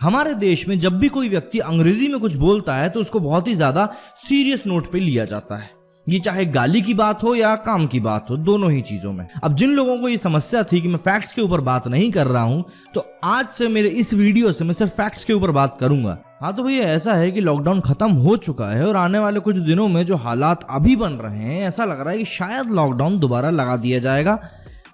हमारे देश में जब भी कोई व्यक्ति अंग्रेजी में कुछ बोलता है तो उसको बहुत ही ज्यादा सीरियस नोट पे लिया जाता है। ये चाहे गाली की बात हो या काम की बात हो, दोनों ही चीजों में। अब जिन लोगों को ये समस्या थी कि मैं फैक्ट्स के ऊपर बात नहीं कर रहा हूं, तो आज से मेरे इस वीडियो से मैं सिर्फ फैक्ट्स के ऊपर बात करूंगा। हाँ तो भैया ऐसा है कि लॉकडाउन खत्म हो चुका है और आने वाले कुछ दिनों में जो हालात अभी बन रहे हैं, ऐसा लग रहा है कि शायद लॉकडाउन दोबारा लगा दिया जाएगा,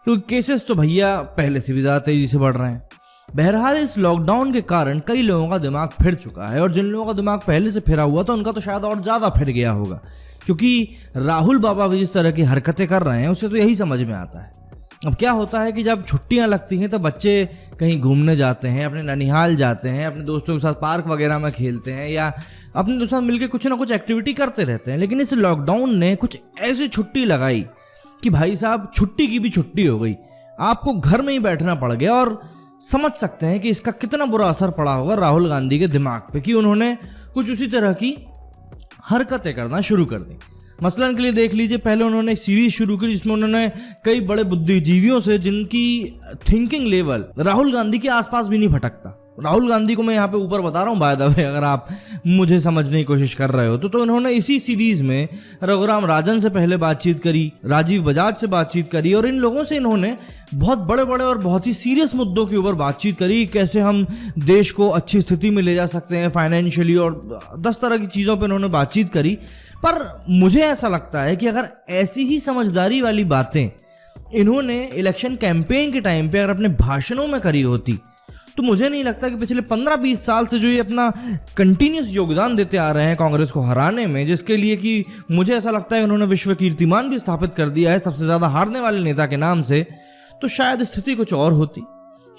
क्योंकि केसेस तो भैया पहले से भी ज्यादा तेजी से बढ़ रहे हैं। बहरहाल इस लॉकडाउन के कारण कई लोगों का दिमाग फिर चुका है, और जिन लोगों का दिमाग पहले से फिरा हुआ था उनका तो शायद और ज्यादा फिर गया होगा, क्योंकि राहुल बाबा भी जिस तरह की हरकतें कर रहे हैं उससे तो यही समझ में आता है। अब क्या होता है कि जब छुट्टियां लगती हैं तो बच्चे कहीं घूमने जाते हैं, अपने ननिहाल जाते हैं, अपने दोस्तों के साथ पार्क वगैरह में खेलते हैं या अपने दोस्तों के साथ मिलकर कुछ ना कुछ एक्टिविटी करते रहते हैं। लेकिन इस लॉकडाउन ने कुछ ऐसी छुट्टी लगाई कि भाई साहब छुट्टी की भी छुट्टी हो गई, आपको घर में ही बैठना पड़ गया। और समझ सकते हैं कि इसका कितना बुरा असर पड़ा होगा राहुल गांधी के दिमाग पे कि उन्होंने कुछ उसी तरह की हरकतें करना शुरू कर दी। मसलन के लिए देख लीजिए, पहले उन्होंने एक सीरीज शुरू की जिसमें उन्होंने कई बड़े बुद्धिजीवियों से, जिनकी थिंकिंग लेवल राहुल गांधी के आसपास भी नहीं भटकता, राहुल गांधी को मैं यहाँ पे ऊपर बता रहा हूँ बाय द वे, अगर आप मुझे समझने की कोशिश कर रहे हो तो उन्होंने इसी सीरीज में रघुराम राजन से पहले बातचीत करी, राजीव बजाज से बातचीत करी, और इन लोगों से इन्होंने बहुत बड़े बड़े और बहुत ही सीरियस मुद्दों के ऊपर बातचीत करी, कैसे हम देश को अच्छी स्थिति में ले जा सकते हैं फाइनेंशियली, और 10 तरह की चीज़ों पर इन्होंने बातचीत करी। पर मुझे ऐसा लगता है कि अगर ऐसी ही समझदारी वाली बातें इन्होंने इलेक्शन कैंपेन के टाइम पे अगर अपने भाषणों में करी होती, तो मुझे नहीं लगता कि पिछले 15-20 साल से जो ये अपना कंटिन्यूस योगदान देते आ रहे हैं कांग्रेस को हराने में, जिसके लिए कि मुझे ऐसा लगता है उन्होंने विश्व कीर्तिमान भी स्थापित कर दिया है सबसे ज्यादा हारने वाले नेता के नाम से, तो शायद स्थिति कुछ और होती।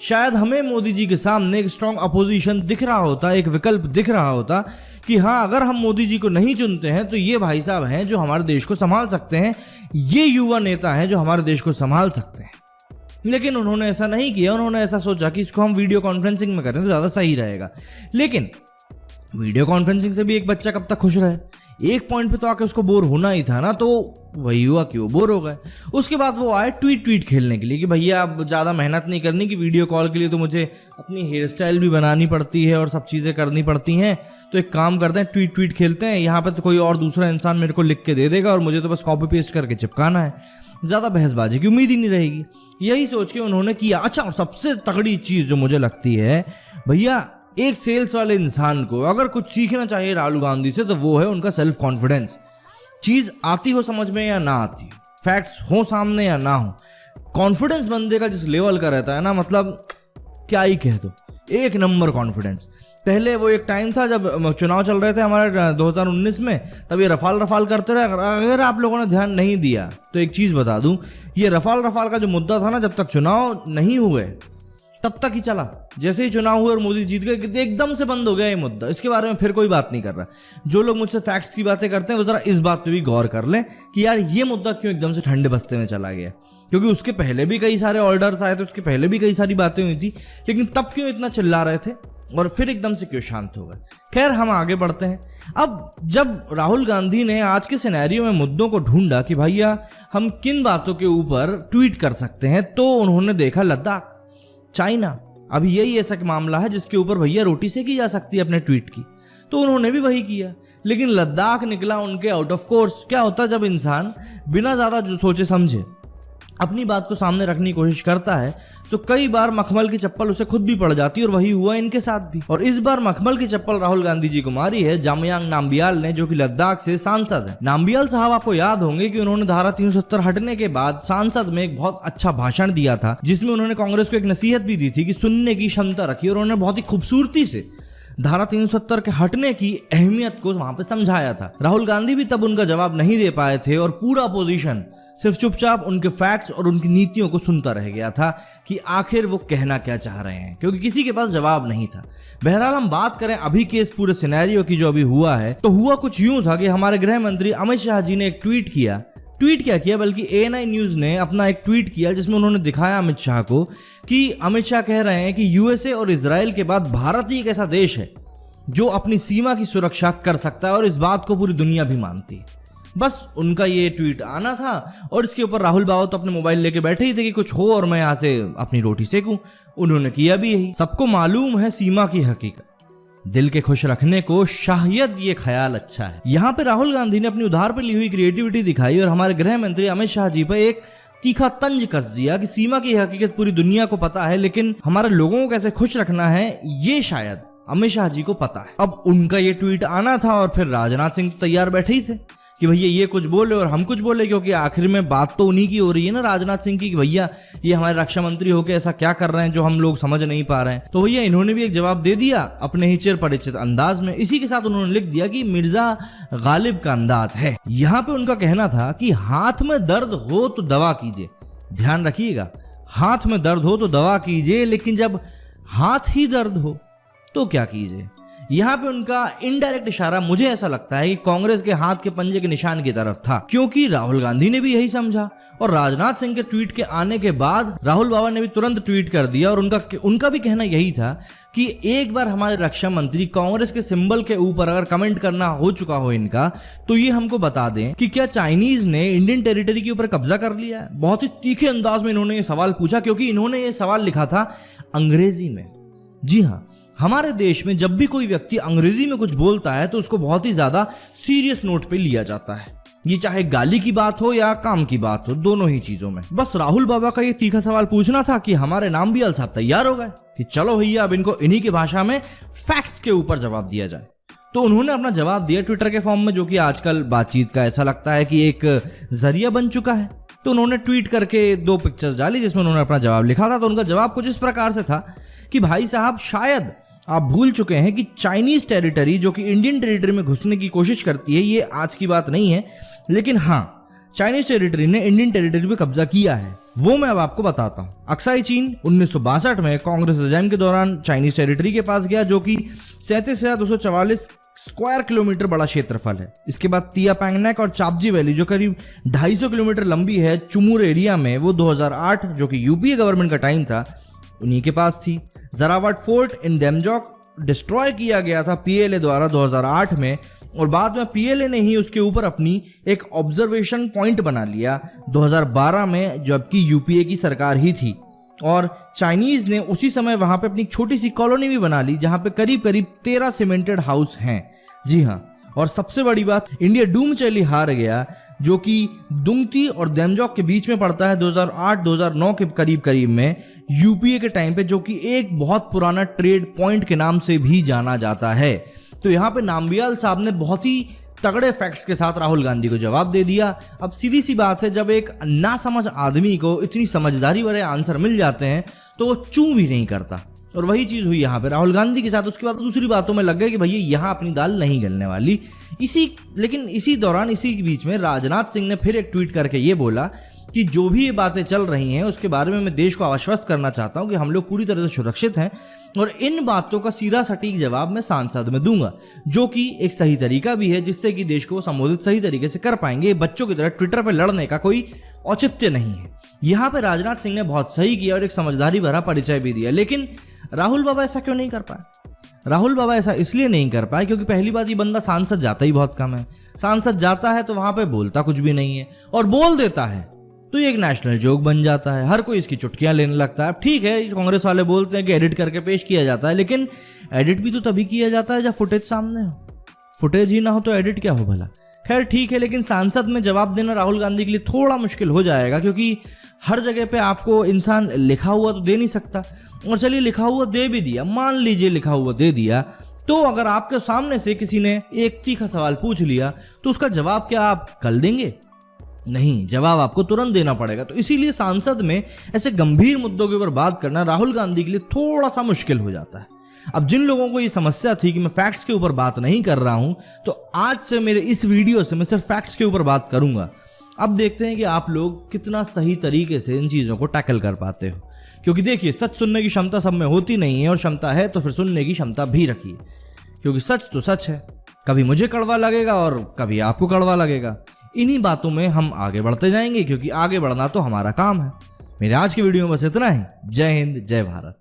शायद हमें मोदी जी के सामने एक स्ट्रांग अपोजिशन दिख रहा होता, एक विकल्प दिख रहा होता कि हाँ, अगर हम मोदी जी को नहीं चुनते हैं तो ये भाई साहब हैं जो हमारे देश को संभाल सकते हैं, ये युवा नेता हैं जो हमारे देश को संभाल सकते हैं। लेकिन उन्होंने ऐसा नहीं किया। उन्होंने ऐसा सोचा कि इसको हम वीडियो कॉन्फ्रेंसिंग में करें तो ज़्यादा सही रहेगा। लेकिन वीडियो कॉन्फ्रेंसिंग से भी एक बच्चा कब तक खुश रहे, एक पॉइंट पे तो आके उसको बोर होना ही था ना, तो वही हुआ कि वो बोर हो गए। उसके बाद वो आए ट्वीट खेलने के लिए कि भैया अब ज़्यादा मेहनत नहीं करनी, कि वीडियो कॉल के लिए तो मुझे अपनी हेयर स्टाइल भी बनानी पड़ती है और सब चीज़ें करनी पड़ती हैं, तो एक काम करते हैं ट्वीट खेलते हैं, यहाँ पर तो कोई और दूसरा इंसान मेरे को लिख के दे देगा और मुझे तो बस कॉपी पेस्ट करके चिपकाना है, ज़्यादा बहसबाजी की उम्मीद ही नहीं रहेगी। यही सोच के उन्होंने किया। अच्छा, और सबसे तगड़ी चीज़ जो मुझे लगती है भैया, एक सेल्स वाले इंसान को अगर कुछ सीखना चाहिए राहुल गांधी से तो वो है उनका सेल्फ कॉन्फिडेंस। चीज़ आती हो समझ में या ना आती हो, फैक्ट्स हो सामने या ना हो, कॉन्फिडेंस बंदे का जिस लेवल का रहता है ना, मतलब क्या ही कह दो, एक नंबर कॉन्फिडेंस। पहले वो एक टाइम था जब चुनाव चल रहे थे हमारे 2019 में, तब ये रफाल करते रहे। अगर आप लोगों ने ध्यान नहीं दिया तो एक चीज़ बता दूं, ये रफाल का जो मुद्दा था ना, जब तक चुनाव नहीं हुए तब तक ही चला। जैसे ही चुनाव हुए और मोदी जीत गए, एकदम से बंद हो गया ये मुद्दा। इसके बारे में फिर कोई बात नहीं कर रहा। जो लोग मुझसे फैक्ट्स की बातें करते हैं वो जरा इस बात पे भी गौर कर लें कि यार ये मुद्दा क्यों एकदम से ठंडे बस्ते में चला गया, क्योंकि उसके पहले भी कई सारे ऑर्डर्स आए थे, उसके पहले भी कई सारी बातें हुई थी, लेकिन तब क्यों इतना चिल्ला रहे थे और फिर एकदम से क्यों शांत हो गए। खैर, हम आगे बढ़ते हैं। अब जब राहुल गांधी ने आज के सिनेरियो में मुद्दों को ढूंढा कि भैया हम किन बातों के ऊपर ट्वीट कर सकते हैं, तो उन्होंने देखा लद्दाख, चाइना। अभी यही ऐसा मामला है जिसके ऊपर भैया रोटी सेकी जा सकती है अपने ट्वीट की, तो उन्होंने भी वही किया। लेकिन लद्दाख निकला उनके आउट ऑफ कोर्स। क्या होता है जब इंसान बिना ज़्यादा सोचे समझे अपनी बात को सामने रखने की कोशिश करता है, तो कई बार मखमल की चप्पल उसे खुद भी पड़ जाती है, और वही हुआ इनके साथ भी। और इस बार मखमल की चप्पल राहुल गांधी जी को मारी है जामयांग नामबियाल ने, जो कि लद्दाख से सांसद है। नामबियाल साहब, आपको याद होंगे कि उन्होंने धारा 370 हटने के बाद सांसद में एक बहुत अच्छा भाषण दिया था, जिसमें उन्होंने कांग्रेस को एक नसीहत भी दी थी कि सुनने की क्षमता रखी, और उन्होंने बहुत ही खूबसूरती से धारा 370 के हटने की अहमियत को वहां पे समझाया था। राहुल गांधी भी तब उनका जवाब नहीं दे पाए थे, और पूरा अपोजिशन सिर्फ चुपचाप उनके फैक्ट्स और उनकी नीतियों को सुनता रह गया था कि आखिर वो कहना क्या चाह रहे हैं, क्योंकि किसी के पास जवाब नहीं था। बहरहाल, हम बात करें अभी के इस पूरे सिनेरियो की जो अभी हुआ है, तो हुआ कुछ यूं था कि हमारे गृह मंत्री अमित शाह जी ने एक ट्वीट क्या किया, बल्कि ANI न्यूज ने अपना एक ट्वीट किया जिसमें उन्होंने दिखाया अमित शाह को कि अमित शाह कह रहे हैं कि USA और इजराइल के बाद भारत ही एक ऐसा देश है जो अपनी सीमा की सुरक्षा कर सकता है, और इस बात को पूरी दुनिया भी मानती है। बस उनका ये ट्वीट आना था और इसके ऊपर राहुल बाबा तो अपने मोबाइल लेके बैठे ही थे कि कुछ हो और मैं यहाँ से अपनी रोटी सेकूं। उन्होंने किया भी यही। सबको मालूम है सीमा की हकीकत, दिल के खुश रखने को शायद ये ख्याल अच्छा है। यहाँ पे राहुल गांधी ने अपनी उधार पे ली हुई क्रिएटिविटी दिखाई और हमारे गृह मंत्री अमित शाह जी पर एक तीखा तंज कस दिया कि सीमा की हकीकत पूरी दुनिया को पता है, लेकिन हमारे लोगों को कैसे खुश रखना है ये शायद अमित शाह जी को पता है। अब उनका ये ट्वीट आना था और फिर राजनाथ सिंह तो तैयार बैठे ही थे कि भैया ये कुछ बोले और हम कुछ बोले, क्योंकि आखिर में बात तो उन्हीं की हो रही है ना, राजनाथ सिंह की, कि भैया ये हमारे रक्षा मंत्री होके ऐसा क्या कर रहे हैं जो हम लोग समझ नहीं पा रहे हैं। तो भैया इन्होंने भी एक जवाब दे दिया अपने ही चिर परिचित अंदाज में। इसी के साथ उन्होंने लिख दिया कि मिर्जा गालिब का अंदाज है। यहाँ पे उनका कहना था कि हाथ में दर्द हो तो दवा कीजिए, ध्यान रखिएगा, हाथ में दर्द हो तो दवा कीजिए, लेकिन जब हाथ ही दर्द हो तो क्या कीजिए। यहाँ पे उनका इनडायरेक्ट इशारा मुझे ऐसा लगता है कि कांग्रेस के हाथ के पंजे के निशान की तरफ था, क्योंकि राहुल गांधी ने भी यही समझा और राजनाथ सिंह के ट्वीट के आने के बाद राहुल बाबा ने भी तुरंत ट्वीट कर दिया और उनका भी कहना यही था कि एक बार हमारे रक्षा मंत्री कांग्रेस के सिंबल के ऊपर अगर कमेंट करना हो चुका हो इनका, तो ये हमको बता दें कि क्या चाइनीज ने इंडियन टेरिटरी के ऊपर कब्जा कर लिया है। बहुत ही तीखे अंदाज में इन्होंने ये सवाल पूछा, क्योंकि इन्होंने ये सवाल लिखा था अंग्रेजी में। जी हाँ, हमारे देश में जब भी कोई व्यक्ति अंग्रेजी में कुछ बोलता है तो उसको बहुत ही ज्यादा सीरियस नोट पे लिया जाता है, ये चाहे गाली की बात हो या काम की बात हो, दोनों ही चीजों में। बस राहुल बाबा का ये तीखा सवाल पूछना था कि हमारे नाम भी साहब तैयार हो गए कि चलो भैया अब इनको इन्हीं की भाषा में फैक्ट्स के ऊपर जवाब दिया जाए। तो उन्होंने अपना जवाब दिया ट्विटर के फॉर्म में, जो कि आजकल बातचीत का ऐसा लगता है कि एक जरिया बन चुका है। तो उन्होंने ट्वीट करके 2 पिक्चर्स डाली जिसमें उन्होंने अपना जवाब लिखा था। तो उनका जवाब कुछ इस प्रकार से था कि भाई साहब शायद आप भूल चुके हैं कि चाइनीज टेरिटरी जो कि इंडियन टेरिटरी में घुसने की कोशिश करती है, ये आज की बात नहीं है, लेकिन हाँ चाइनीज टेरिटरी ने इंडियन टेरिटरी पे कब्जा किया है। वो मैं अब आपको बताता हूँ। अक्साई चीन 1962 में कांग्रेस रिजाइम के दौरान चाइनीज टेरिटरी के पास गया, जो कि 37,244 स्क्वायर किलोमीटर बड़ा क्षेत्रफल है। इसके बाद तिया पैंगनेक और चापजी वैली जो करीब 250 किलोमीटर लंबी है चुमुर एरिया में, वो 2008 जो कि यूपीए गवर्नमेंट का टाइम था उन्हीं के पास थी। जरावाट फोर्ट इन डेमजॉक डिस्ट्रॉय किया गया था पीएलए द्वारा 2008 में, और बाद में पीएलए ने ही उसके ऊपर अपनी एक ऑब्जर्वेशन पॉइंट बना लिया 2012 में, जबकि यूपीए की सरकार ही थी। और चाइनीज ने उसी समय वहां पे अपनी छोटी सी कॉलोनी भी बना ली जहां पे करीब करीब 13 सीमेंटेड हाउस हैं। जी हाँ, और सबसे बड़ी बात, इंडिया डूमचैली हार गया जो कि दुंगती और देमजॉक के बीच में पड़ता है 2008-2009 के करीब में यूपीए के टाइम पे, जो कि एक बहुत पुराना ट्रेड पॉइंट के नाम से भी जाना जाता है। तो यहाँ पे नाम्बियाल साहब ने बहुत ही तगड़े फैक्ट्स के साथ राहुल गांधी को जवाब दे दिया। अब सीधी सी बात है, जब एक नासमझ आदमी को इतनी समझदारी वाले आंसर मिल जाते हैं तो वो चूं भी नहीं करता, और वही चीज हुई यहाँ पे राहुल गांधी के साथ। उसके बाद दूसरी बातों में लग गए कि भैया यहाँ अपनी दाल नहीं गलने वाली। लेकिन इसी दौरान, इसी के बीच में राजनाथ सिंह ने फिर एक ट्वीट करके ये बोला कि जो भी ये बातें चल रही हैं उसके बारे में मैं देश को आश्वस्त करना चाहता हूं कि हम लोग पूरी तरह से सुरक्षित हैं, और इन बातों का सीधा सटीक जवाब मैं सांसद में दूंगा, जो कि एक सही तरीका भी है जिससे कि देश को संबोधित सही तरीके से कर पाएंगे। बच्चों की तरह ट्विटर पर लड़ने का कोई औचित्य नहीं है। यहाँ पे राजनाथ सिंह ने बहुत सही किया और एक समझदारी भरा परिचय भी दिया, लेकिन राहुल बाबा ऐसा क्यों नहीं कर पाए? राहुल बाबा ऐसा इसलिए नहीं कर पाए क्योंकि पहली बात, ये बंदा सांसद जाता ही बहुत कम है। सांसद जाता है तो वहां पे बोलता कुछ भी नहीं है, और बोल देता है तो ये एक नेशनल जोक बन जाता है, हर कोई इसकी चुटकियां लेने लगता है। ठीक है, कांग्रेस वाले बोलते हैं कि एडिट करके पेश किया जाता है, लेकिन एडिट भी तो तभी किया जाता है जब फुटेज सामने हो। फुटेज ही ना हो तो एडिट क्या हो भला। खैर ठीक है, लेकिन सांसद में जवाब देना राहुल गांधी के लिए थोड़ा मुश्किल हो जाएगा, क्योंकि हर जगह पे आपको इंसान लिखा हुआ तो दे नहीं सकता। और चलिए लिखा हुआ दे भी दिया, मान लीजिए लिखा हुआ दे दिया, तो अगर आपके सामने से किसी ने एक तीखा सवाल पूछ लिया तो उसका जवाब क्या आप कल देंगे? नहीं, जवाब आपको तुरंत देना पड़ेगा। तो इसीलिए सांसद में ऐसे गंभीर मुद्दों के ऊपर बात करना राहुल गांधी के लिए थोड़ा सा मुश्किल हो जाता है। अब जिन लोगों को ये समस्या थी कि मैं फैक्ट्स के ऊपर बात नहीं कर रहा हूं, तो आज से मेरे इस वीडियो से मैं सिर्फ फैक्ट्स के ऊपर बात करूंगा। अब देखते हैं कि आप लोग कितना सही तरीके से इन चीजों को टैकल कर पाते हो, क्योंकि देखिए सच सुनने की क्षमता सब में होती नहीं है, और क्षमता है तो फिर सुनने की क्षमता भी रखिए, क्योंकि सच तो सच है। कभी मुझे कड़वा लगेगा और कभी आपको कड़वा लगेगा। इन्हीं बातों में हम आगे बढ़ते जाएंगे, क्योंकि आगे बढ़ना तो हमारा काम है। मेरे आज की वीडियो में बस इतना ही। जय हिंद, जय भारत।